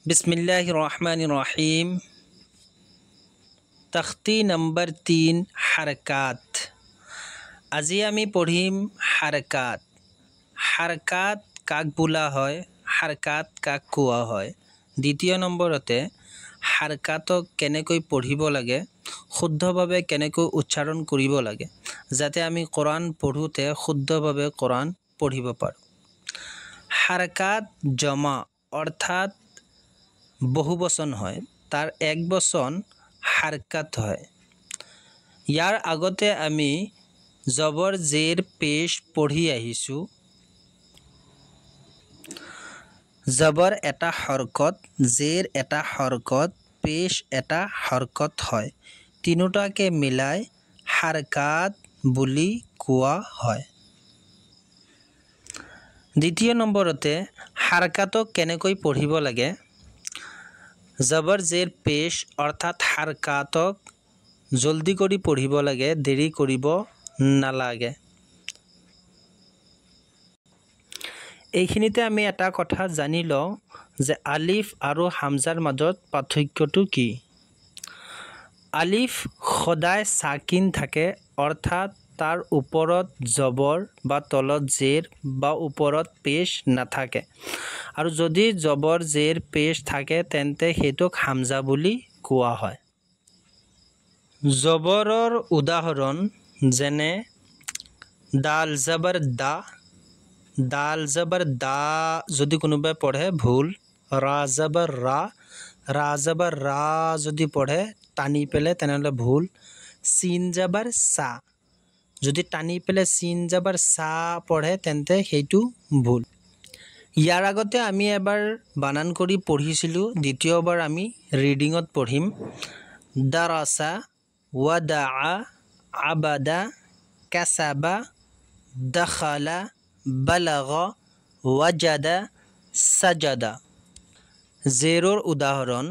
बिस्मिल्लाहिर्रहमानिर्रहीम। तख्ती नंबर 3 হাৰকাত। আজি আমি পঢ়িম হাৰকাত। হাৰকাত কাক বোলা হয়, হাৰকাত কাক কোৱা হয়। দ্বিতীয় নম্বৰতে হাৰকাতক কেনেকৈ পঢ়িব লাগে, শুদ্ধভাৱে কেনেকৈ উচ্চাৰণ কৰিব লাগে, যাতে আমি কোৰাণ পঢ়োঁতে শুদ্ধভাৱে কোৰাণ পঢ়িব পাৰোঁ। হাৰকাত জমা অৰ্থাৎ বহুবচন হয়, তাৰ এক বচন হাৰকাত হয়। ইয়াৰ আগতে আমি জবৰ জেৰ পেশ পঢ়ি আহিছোঁ। জবৰ এটা হৰকত, জেৰ এটা হৰকত, পেশ এটা হৰকত হয়। তিনিটাকে মিলাই হাৰকাত বুলি কোৱা হয়। দ্বিতীয় নম্বৰতে হাৰকাতক কেনেকৈ পঢ়িব লাগে। জবৰ জেৰ পেশ অৰ্থাৎ হাৰকাতক জলদি কৰি পঢ়িব লাগে, দেৰি কৰিব নালাগে। এইখিনিতে আমি এটা কথা জানি লওঁ যে আলিফ আৰু হামজাৰ মাজত পাৰ্থক্যটো কি। আলিফ সদায় সাকিন থাকে, অৰ্থাৎ তাৰ ওপৰত জবৰ বা তলত জেৰ বা ওপৰত পেশ নাথাকে, আৰু যদি জবৰ জেৰ পেশ থাকে তেন্তে সেইটোক হামজা বুলি কোৱা হয়। জবৰৰ উদাহৰণ যেনে দাল জবৰ দা, দাল জবৰ দা যদি কোনোবাই পঢ়ে ভুল। ৰা জবৰ ৰা, ৰা জবৰ ৰা যদি পঢ়ে টানি পেলে তেনেহ'লে ভুল। চিন জবর সা, যদি টানি পেলে চিন জবর সা পঢ়ে তেন্তে সেইটো ভুল। ইয়াৰ আগতে আমি এবাৰ বানান কৰি পঢ়িছিলোঁ, দ্বিতীয়বাৰ আমি ৰিডিঙত পঢ়িম। দাৰাসা, ৱাদা, আবাদা, কাসাবা, দাখালা, বালাগা, ৱাজাদা, সাজাদা। জেৰৰ উদাহৰণ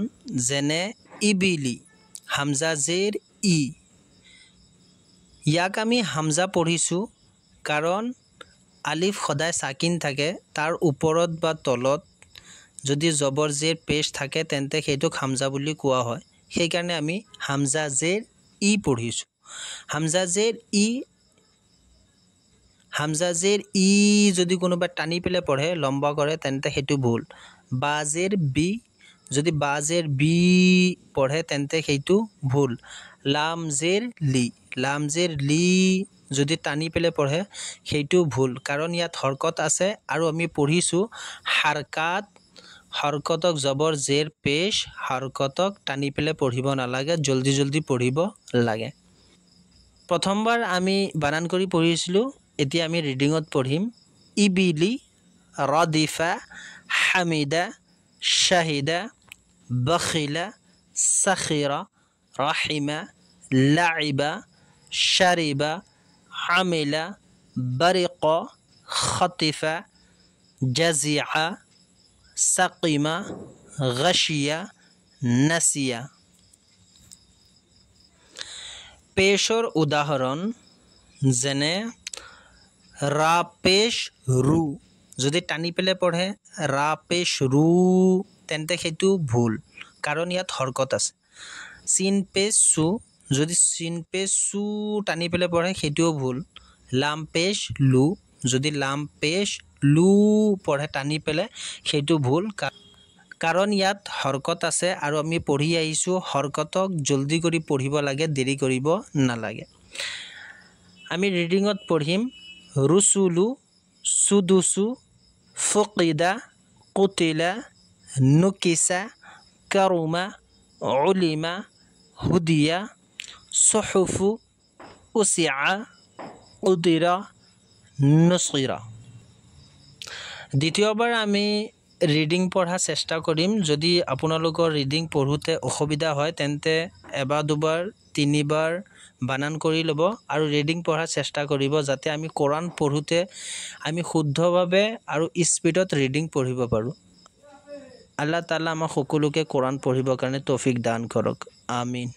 যেনে ইবিলি, হামজা জেৰ ই। ইয়াক আমি হামজা পঢ়িছোঁ কাৰণ আলিফ সদায় সাকিন থাকে, তাৰ ওপৰত বা তলত যদি জবৰ জেৰ পেশ থাকে তেন্তে সেইটোক হামজা বুলি কোৱা হয়। সেইকাৰণে আমি হামজা জেৰ ই পঢ়িছোঁ। হামজা জেৰ ই যদি কোনোবাই টানি পেলাই পঢ়ে লম্বা কৰে তেন্তে সেইটো ভুল। বা জেৰ বি, যদি বা জেৰ বি পঢ়ে তেন্তে সেইটো ভুল। লাম জেৰ লি, লাম জেৰ লি যদি টানি পেলাই পঢ়ে সেইটো ভুল, কাৰণ ইয়াত হৰকত আছে আৰু আমি পঢ়িছোঁ হাৰকাত। হৰকতক জবৰ জেৰ পেশ, হৰকতক টানি পেলাই পঢ়িব নালাগে, জলদি জলদি পঢ়িব লাগে। প্ৰথমবাৰ আমি বানান কৰি পঢ়িছিলোঁ, এতিয়া আমি ৰিডিঙত পঢ়িম। ইবিলি, ৰাদিফা, হামিদা, শাহিদা, বখিলা, সাখিৰা, ৰাহিমা, লাইবা, শাৰিবা, আমিলা, বাৰিqa, খতিফা, জাজিআ, সাকিমা, গাশিয়া, নাসিয়া। পেশৰ উদাহৰণ যেনে ৰা পেশ ৰু, যদি টানি পেলাই পঢ়ে ৰা পেশ ৰু তেন্তে সেইটো ভুল, কাৰণ ইয়াত হৰকত আছে। চিন পেশ চু, যদি চিন পেশ চু টানি পেলাই পঢ়ে সেইটোও ভুল। লাম পেশ লু, যদি লাম পেশ লু পঢ়ে টানি পেলাই সেইটো ভুল, কাৰণ ইয়াত হৰকত আছে আৰু আমি পঢ়ি আহিছোঁ হৰকতক জলদি কৰি পঢ়িব লাগে, দেৰি কৰিব নালাগে। আমি ৰিডিঙত পঢ়িম। ৰুচুলু, সুদুসু, ফুকিদা, কুতিলা, নুকিসা, কাৰুমা, উলিমা, হুদিয়া, সুহুফু, উচিআ, উদিৰা, নুচিৰা। দ্বিতীয়বাৰ আমি ৰিডিং পঢ়াৰ চেষ্টা কৰিম। যদি আপোনালোকৰ ৰিডিং পঢ়োঁতে অসুবিধা হয় তেন্তে এবাৰ দুবাৰ তিনিবাৰ বানান কৰি ল'ব আৰু ৰিডিং পঢ়াৰ চেষ্টা কৰিব, যাতে আমি কোৰাণ পঢ়োঁতে আমি শুদ্ধভাৱে আৰু স্পীডত ৰিডিং পঢ়িব পাৰোঁ। আল্লাহ তাআলা আমাক সকলোকে কোৰাণ পঢ়িবৰ কাৰণে তৌফিক দান কৰক। আমিন।